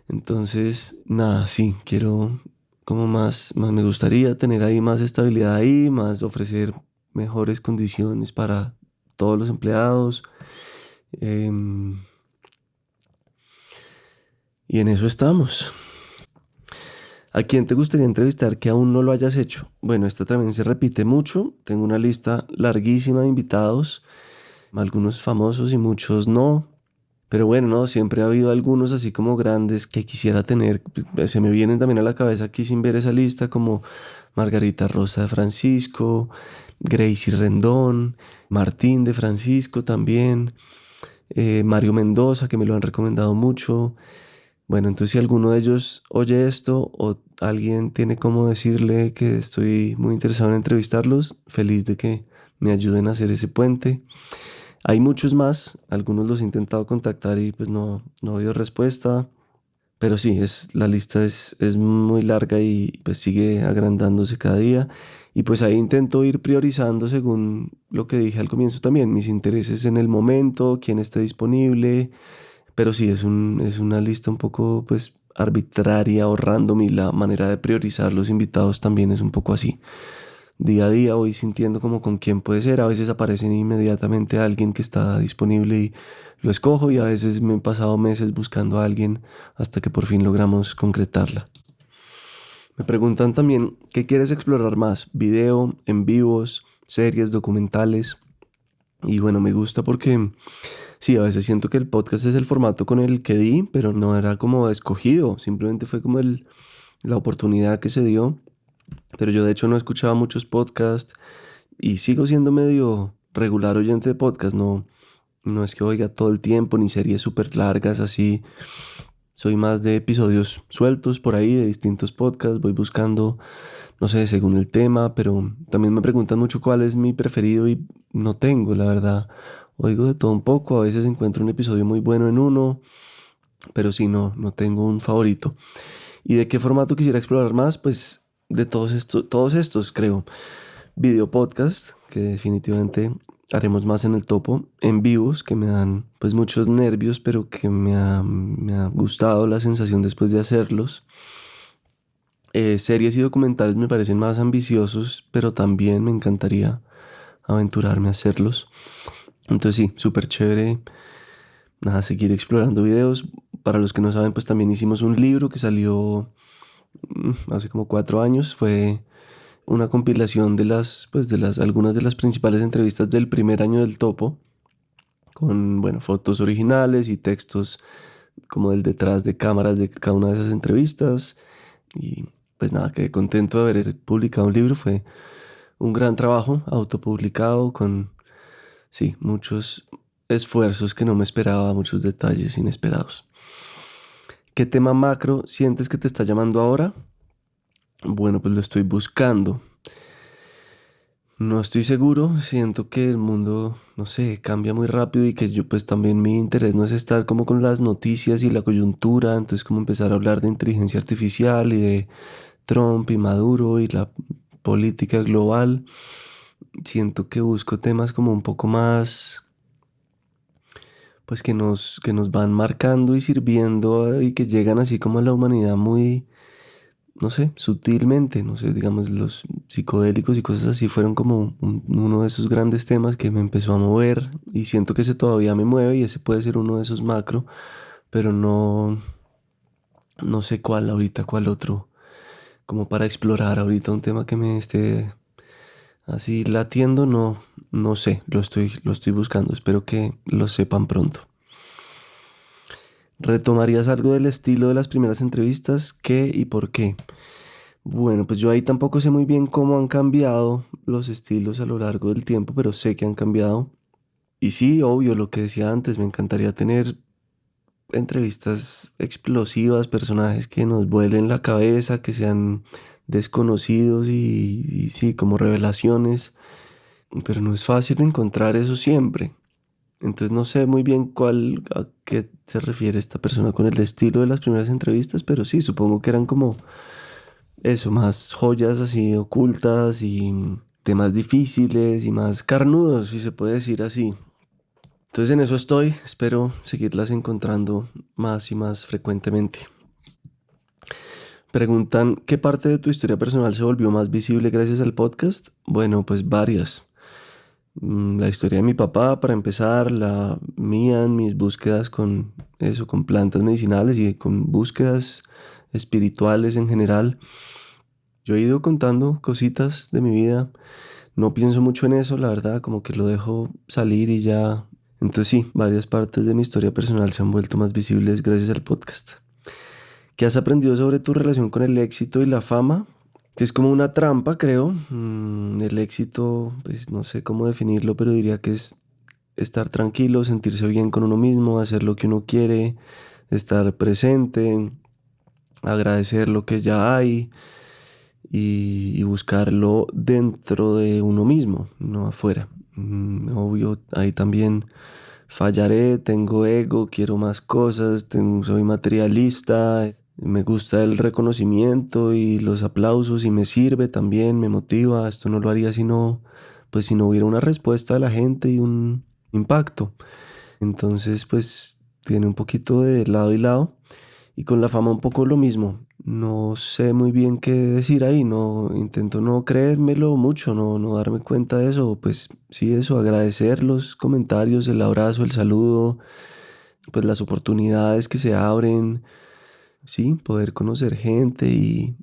Entonces, nada, sí, quiero como más me gustaría tener ahí más estabilidad ahí, más ofrecer mejores condiciones para todos los empleados. em, y en eso estamos. ¿A quién te gustaría entrevistar que aún no lo hayas hecho? Bueno, esta también se repite mucho. Tengo una lista larguísima de invitados, algunos famosos y muchos no. Pero bueno, no, siempre ha habido algunos así como grandes que quisiera tener. Se me vienen también a la cabeza aquí sin ver esa lista, como Margarita Rosa de Francisco, Gracie Rendón, Martín de Francisco también, Mario Mendoza, que me lo han recomendado mucho. Bueno, entonces si alguno de ellos oye esto o alguien tiene como decirle que estoy muy interesado en entrevistarlos, feliz de que me ayuden a hacer ese puente. Hay muchos más, algunos los he intentado contactar y pues no ha habido respuesta, pero sí, la lista es muy larga y pues sigue agrandándose cada día. Y pues ahí intento ir priorizando según lo que dije al comienzo también, mis intereses en el momento, quién esté disponible, pero sí, es una lista un poco pues arbitraria o random y la manera de priorizar los invitados también es un poco así. Día a día voy sintiendo como con quién puede ser. A veces aparece inmediatamente alguien que está disponible y lo escojo y a veces me he pasado meses buscando a alguien hasta que por fin logramos concretarla. Me preguntan también, ¿qué quieres explorar más? ¿Video, en vivos, series, documentales? Y bueno, me gusta porque sí, a veces siento que el podcast es el formato con el que di, pero no era como escogido, simplemente fue como la oportunidad que se dio. Pero yo de hecho no escuchaba muchos podcasts y sigo siendo medio regular oyente de podcast, no es que oiga todo el tiempo ni series súper largas así. Soy más de episodios sueltos por ahí de distintos podcasts, voy buscando, no sé, según el tema, pero también me preguntan mucho cuál es mi preferido y no tengo, la verdad. Oigo de todo un poco, a veces encuentro un episodio muy bueno en uno, pero sí, no tengo un favorito. ¿Y de qué formato quisiera explorar más? Pues de todos estos, creo. Video podcast, que definitivamente haremos más en el topo. En vivos, que me dan pues muchos nervios, pero que me ha gustado la sensación después de hacerlos. Series y documentales me parecen más ambiciosos, pero también me encantaría aventurarme a hacerlos. Entonces sí, súper chévere. Nada, seguir explorando videos. Para los que no saben, pues también hicimos un libro que salió hace como 4 años. Fue una compilación algunas de las principales entrevistas del primer año del Topo, con, bueno, fotos originales y textos como del detrás de cámaras de cada una de esas entrevistas. Y pues nada, quedé contento de haber publicado un libro. Fue un gran trabajo, autopublicado, con, sí, muchos esfuerzos que no me esperaba, muchos detalles inesperados. ¿Qué tema macro sientes que te está llamando ahora? Bueno, pues lo estoy buscando. No estoy seguro, siento que el mundo, no sé, cambia muy rápido y que yo pues también mi interés no es estar como con las noticias y la coyuntura, entonces como empezar a hablar de inteligencia artificial y de Trump y Maduro y la política global. Siento que busco temas como un poco más, pues que nos van marcando y sirviendo y que llegan así como a la humanidad muy, no sé, sutilmente, no sé, digamos, los psicodélicos y cosas así fueron como uno de esos grandes temas que me empezó a mover y siento que ese todavía me mueve y ese puede ser uno de esos macro, pero no sé cuál ahorita, cuál otro, como para explorar ahorita un tema que me esté así latiendo, no sé, lo estoy buscando, espero que lo sepan pronto. ¿Retomarías algo del estilo de las primeras entrevistas? ¿Qué y por qué? Bueno, pues yo ahí tampoco sé muy bien cómo han cambiado los estilos a lo largo del tiempo, pero sé que han cambiado. Y sí, obvio, lo que decía antes, me encantaría tener entrevistas explosivas, personajes que nos vuelen la cabeza, que sean desconocidos y sí, como revelaciones, pero no es fácil encontrar eso siempre. Entonces no sé muy bien a qué se refiere esta persona con el estilo de las primeras entrevistas, pero sí, supongo que eran como eso, más joyas así ocultas y temas difíciles y más carnudos, si se puede decir así. Entonces en eso estoy, espero seguirlas encontrando más y más frecuentemente. Preguntan, ¿qué parte de tu historia personal se volvió más visible gracias al podcast? Bueno, pues varias. La historia de mi papá, para empezar, la mía en mis búsquedas con eso, con plantas medicinales y con búsquedas espirituales en general. Yo he ido contando cositas de mi vida. No pienso mucho en eso, la verdad, como que lo dejo salir y ya. Entonces sí, varias partes de mi historia personal se han vuelto más visibles gracias al podcast. ¿Qué has aprendido sobre tu relación con el éxito y la fama? Que es como una trampa, creo. El éxito, pues no sé cómo definirlo, pero diría que es estar tranquilo, sentirse bien con uno mismo, hacer lo que uno quiere, estar presente, agradecer lo que ya hay y buscarlo dentro de uno mismo, no afuera. Obvio, ahí también fallaré, tengo ego, quiero más cosas, soy materialista, me gusta el reconocimiento y los aplausos y me sirve también, me motiva. Esto no lo haría si no, pues si no hubiera una respuesta de la gente y un impacto. Entonces, pues tiene un poquito de lado y lado. Y con la fama un poco lo mismo. No sé muy bien qué decir ahí, no intento no creérmelo mucho, no darme cuenta de eso. Pues sí, eso, agradecer los comentarios, el abrazo, el saludo, pues las oportunidades que se abren, sí, poder conocer gente y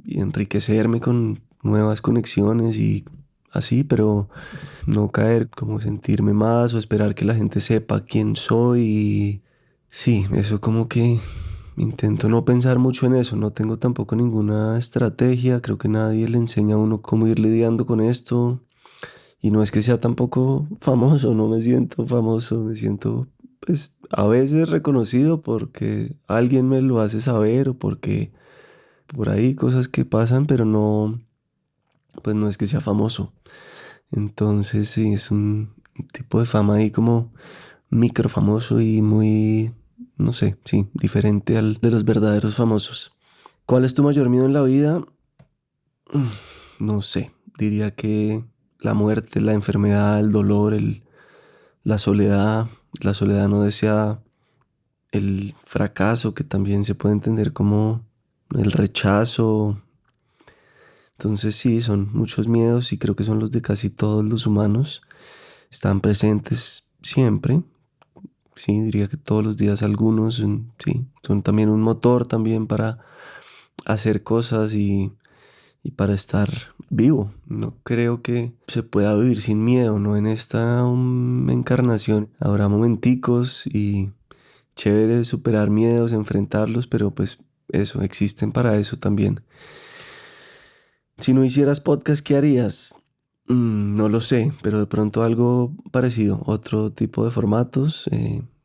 enriquecerme con nuevas conexiones y así, pero no caer, como sentirme más o esperar que la gente sepa quién soy. Sí, eso como que intento no pensar mucho en eso, no tengo tampoco ninguna estrategia, creo que nadie le enseña a uno cómo ir lidiando con esto y no es que sea tampoco famoso, no me siento famoso, me siento pues a veces reconocido porque alguien me lo hace saber o porque por ahí cosas que pasan, pero no, pues no es que sea famoso. Entonces sí, es un tipo de fama ahí como micro famoso y muy, no sé, sí, diferente al de los verdaderos famosos. ¿Cuál es tu mayor miedo en la vida? No sé, diría que la muerte, la enfermedad, el dolor, la soledad no deseada, el fracaso que también se puede entender como el rechazo. Entonces sí, son muchos miedos y creo que son los de casi todos los humanos. Están presentes siempre. Sí, diría que todos los días algunos, sí, son también un motor también para hacer cosas y para estar vivo. No creo que se pueda vivir sin miedo, ¿no? En esta encarnación habrá momenticos y chévere superar miedos, enfrentarlos, pero pues eso, existen para eso también. Si no hicieras podcast, ¿qué harías? No lo sé, pero de pronto algo parecido, otro tipo de formatos,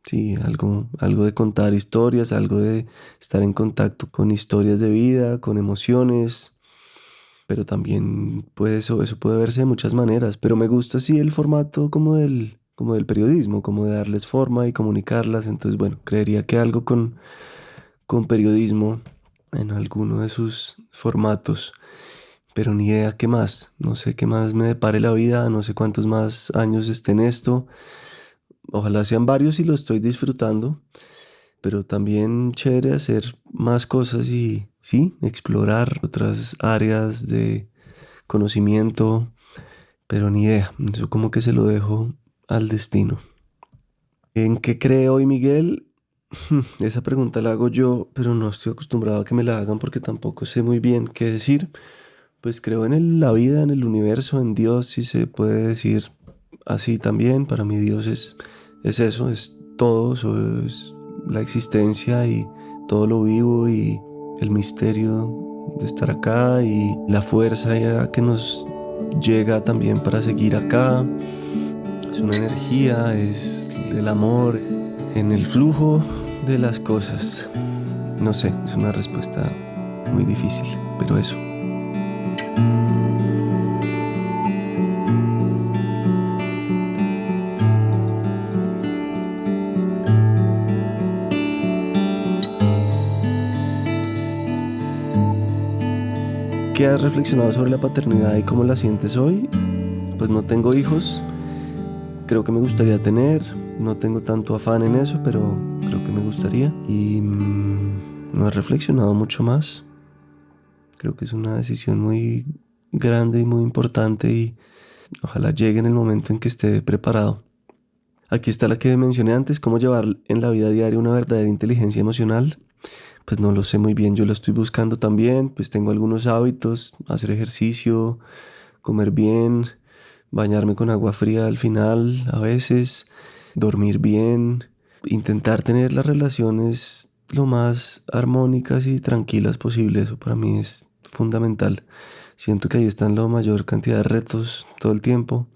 sí, algo de contar historias, algo de estar en contacto con historias de vida, con emociones, pero también puede eso puede verse de muchas maneras, pero me gusta sí el formato como del periodismo, como de darles forma y comunicarlas, entonces bueno, creería que algo con periodismo en alguno de sus formatos pero ni idea qué más. No sé qué más me depare la vida, no sé cuántos más años esté en esto. Ojalá sean varios y lo estoy disfrutando, pero también chévere hacer más cosas y sí, explorar otras áreas de conocimiento, pero ni idea. Eso como que se lo dejo al destino. ¿En qué cree hoy Miguel? Esa pregunta la hago yo, pero no estoy acostumbrado a que me la hagan porque tampoco sé muy bien qué decir. Pues creo en la vida, en el universo, en Dios, si se puede decir así también. Para mí Dios es eso, es todo, eso es la existencia y todo lo vivo y el misterio de estar acá y la fuerza ya que nos llega también para seguir acá. Es una energía, es el amor en el flujo de las cosas. No sé, es una respuesta muy difícil, pero eso. ¿Qué has reflexionado sobre la paternidad y cómo la sientes hoy? Pues no tengo hijos, creo que me gustaría tener, no tengo tanto afán en eso, pero creo que me gustaría y no he reflexionado mucho más. Creo que es una decisión muy grande y muy importante y ojalá llegue en el momento en que esté preparado. Aquí está la que mencioné antes, cómo llevar en la vida diaria una verdadera inteligencia emocional. Pues no lo sé muy bien, yo lo estoy buscando también, pues tengo algunos hábitos, hacer ejercicio, comer bien, bañarme con agua fría al final a veces, dormir bien, intentar tener las relaciones lo más armónicas y tranquilas posible, eso para mí es fundamental. Siento que ahí están la mayor cantidad de retos todo el tiempo.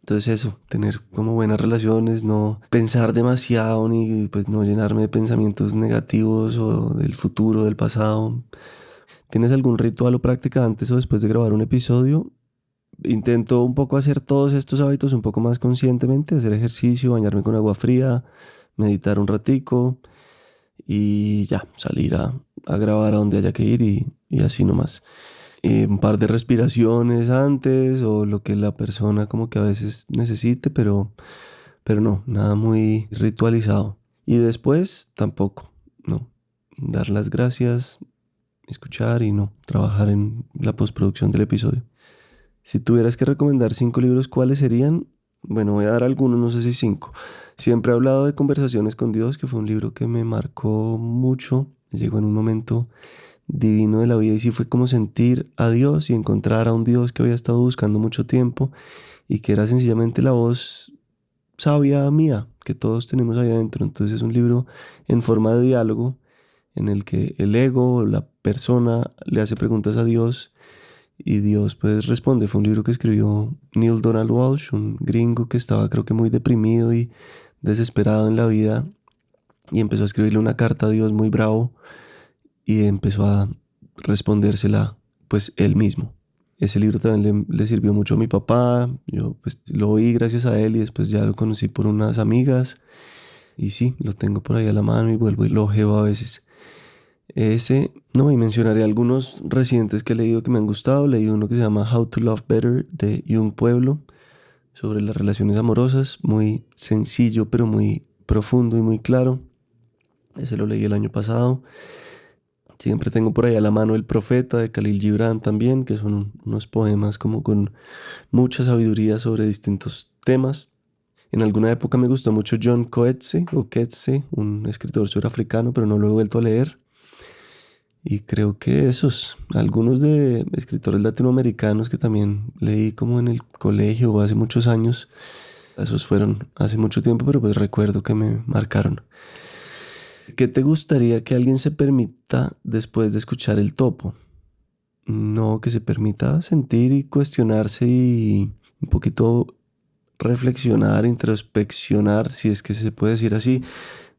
Entonces eso, tener como buenas relaciones, no pensar demasiado ni pues no llenarme de pensamientos negativos o del futuro, del pasado. ¿Tienes algún ritual o práctica antes o después de grabar un episodio? Intento un poco hacer todos estos hábitos un poco más conscientemente, hacer ejercicio, bañarme con agua fría, meditar un ratico y ya, salir a grabar a donde haya que ir y así nomás. Un par de respiraciones antes o lo que la persona como que a veces necesite, pero no, nada muy ritualizado. Y después tampoco, no. Dar las gracias, escuchar y no, trabajar en la postproducción del episodio. Si tuvieras que recomendar 5 libros, ¿cuáles serían? Bueno, voy a dar algunos, no sé si 5. Siempre he hablado de Conversaciones con Dios, que fue un libro que me marcó mucho. Llegó en un momento divino de la vida y sí fue como sentir a Dios y encontrar a un Dios que había estado buscando mucho tiempo y que era sencillamente la voz sabia mía que todos tenemos ahí adentro. Entonces es un libro en forma de diálogo en el que el ego, la persona, le hace preguntas a Dios y Dios pues responde. Fue un libro que escribió Neil Donald Walsh, un gringo que estaba creo que muy deprimido y desesperado en la vida y empezó a escribirle una carta a Dios muy bravo y empezó a respondérsela pues él mismo. Ese libro también le sirvió mucho a mi papá, yo pues lo oí gracias a él y después ya lo conocí por unas amigas y sí, lo tengo por ahí a la mano y vuelvo y lo ojeo a veces. Ese, no, y mencionaré algunos recientes que he leído que me han gustado. Leí uno que se llama How to Love Better de Jung Pueblo, sobre las relaciones amorosas, muy sencillo pero muy profundo y muy claro. Ese lo leí el año pasado. Siempre tengo por ahí a la mano El Profeta de Khalil Gibran también, que son unos poemas como con mucha sabiduría sobre distintos temas. En alguna época me gustó mucho John Coetzee, o Coetzee, un escritor surafricano, pero no lo he vuelto a leer. Y creo que esos, algunos de escritores latinoamericanos que también leí como en el colegio o hace muchos años, esos fueron hace mucho tiempo, pero pues recuerdo que me marcaron. ¿Qué te gustaría que alguien se permita después de escuchar El Topo? No, que se permita sentir y cuestionarse y un poquito reflexionar, introspeccionar, si es que se puede decir así,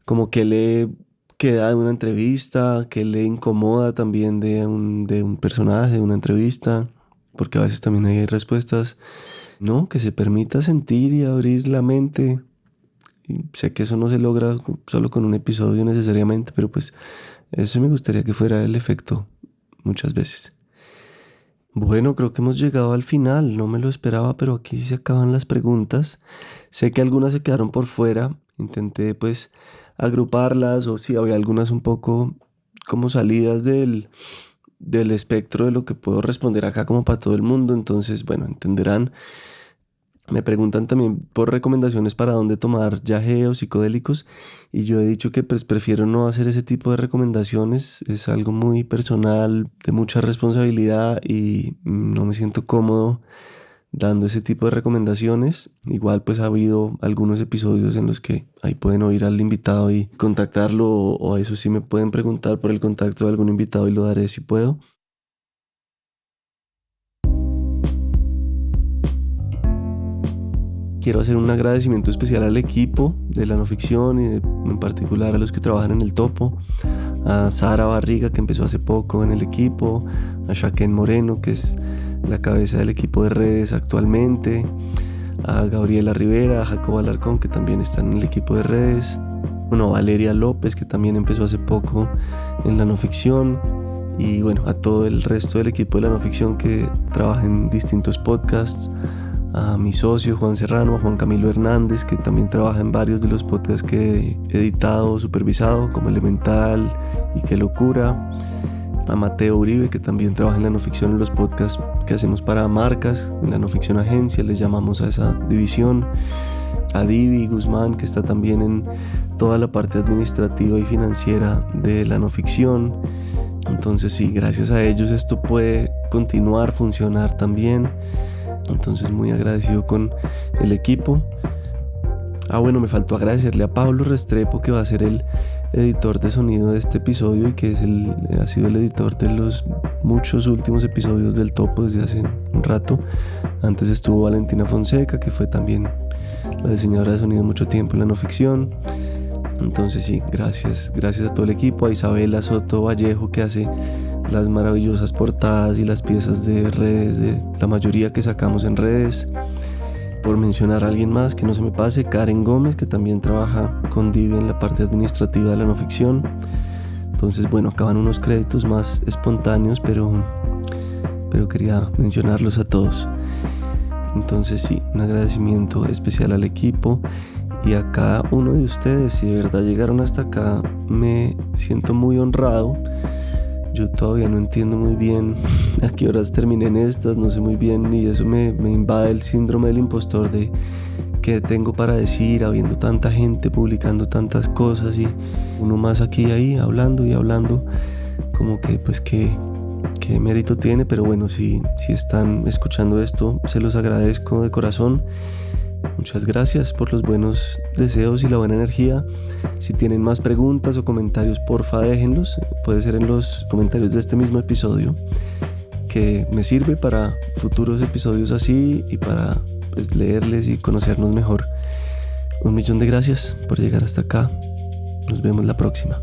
como que le queda de una entrevista, que le incomoda también de un personaje, de una entrevista, porque a veces también hay respuestas, no, que se permita sentir y abrir la mente. Y sé que eso no se logra solo con un episodio necesariamente, pero pues eso me gustaría que fuera el efecto muchas veces. Bueno, creo que hemos llegado al final, no me lo esperaba, pero aquí sí se acaban las preguntas. Sé que algunas se quedaron por fuera, intenté pues agruparlas o si había algunas un poco como salidas del espectro de lo que puedo responder acá como para todo el mundo, entonces bueno, entenderán. Me preguntan también por recomendaciones para dónde tomar yagé o psicodélicos y yo he dicho que pues prefiero no hacer ese tipo de recomendaciones, es algo muy personal, de mucha responsabilidad y no me siento cómodo dando ese tipo de recomendaciones. Igual pues ha habido algunos episodios en los que ahí pueden oír al invitado y contactarlo, o eso sí me pueden preguntar por el contacto de algún invitado y lo daré si puedo. Quiero hacer un agradecimiento especial al equipo de la no ficción y en particular a los que trabajan en el Topo, a Sara Barriga, que empezó hace poco en el equipo, a Shaken Moreno, que es la cabeza del equipo de redes actualmente, a Gabriela Rivera, a Jacobo Alarcón, que también están en el equipo de redes, bueno, a Valeria López, que también empezó hace poco en la no ficción, y bueno, a todo el resto del equipo de la no ficción que trabaja en distintos podcasts, a mi socio Juan Serrano, a Juan Camilo Hernández, que también trabaja en varios de los podcasts que he editado o supervisado, como Elemental y Qué Locura, a Mateo Uribe, que también trabaja en la no ficción en los podcasts que hacemos para marcas, en la no ficción agencia, les llamamos a esa división, a Divi Guzmán, que está también en toda la parte administrativa y financiera de la no ficción. Entonces sí, gracias a ellos esto puede continuar, funcionar también. Entonces muy agradecido con el equipo. Bueno, me faltó agradecerle a Pablo Restrepo, que va a ser el editor de sonido de este episodio y que ha sido el editor de los muchos últimos episodios del Topo desde hace un rato. Antes estuvo Valentina Fonseca, que fue también la diseñadora de sonido mucho tiempo en la no ficción. Entonces sí, gracias a todo el equipo, a Isabela Soto Vallejo, que hace las maravillosas portadas y las piezas de redes, de la mayoría que sacamos en redes. Por mencionar a alguien más que no se me pase, Karen Gómez, que también trabaja con Divi en la parte administrativa de la no ficción. Entonces bueno, acaban unos créditos más espontáneos, pero quería mencionarlos a todos. Entonces sí, un agradecimiento especial al equipo y a cada uno de ustedes. Si de verdad llegaron hasta acá, me siento muy honrado. Yo todavía no entiendo muy bien a qué horas terminé en estas, no sé muy bien, y eso me invade el síndrome del impostor de qué tengo para decir, habiendo tanta gente publicando tantas cosas y uno más aquí y ahí hablando y hablando, como que pues qué mérito tiene. Pero bueno, si están escuchando esto, se los agradezco de corazón. Muchas gracias por los buenos deseos y la buena energía. Si tienen más preguntas o comentarios, porfa déjenlos. Puede ser en los comentarios de este mismo episodio, que me sirve para futuros episodios así y para pues leerles y conocernos mejor. 1.000.000 de gracias por llegar hasta acá. Nos vemos la próxima.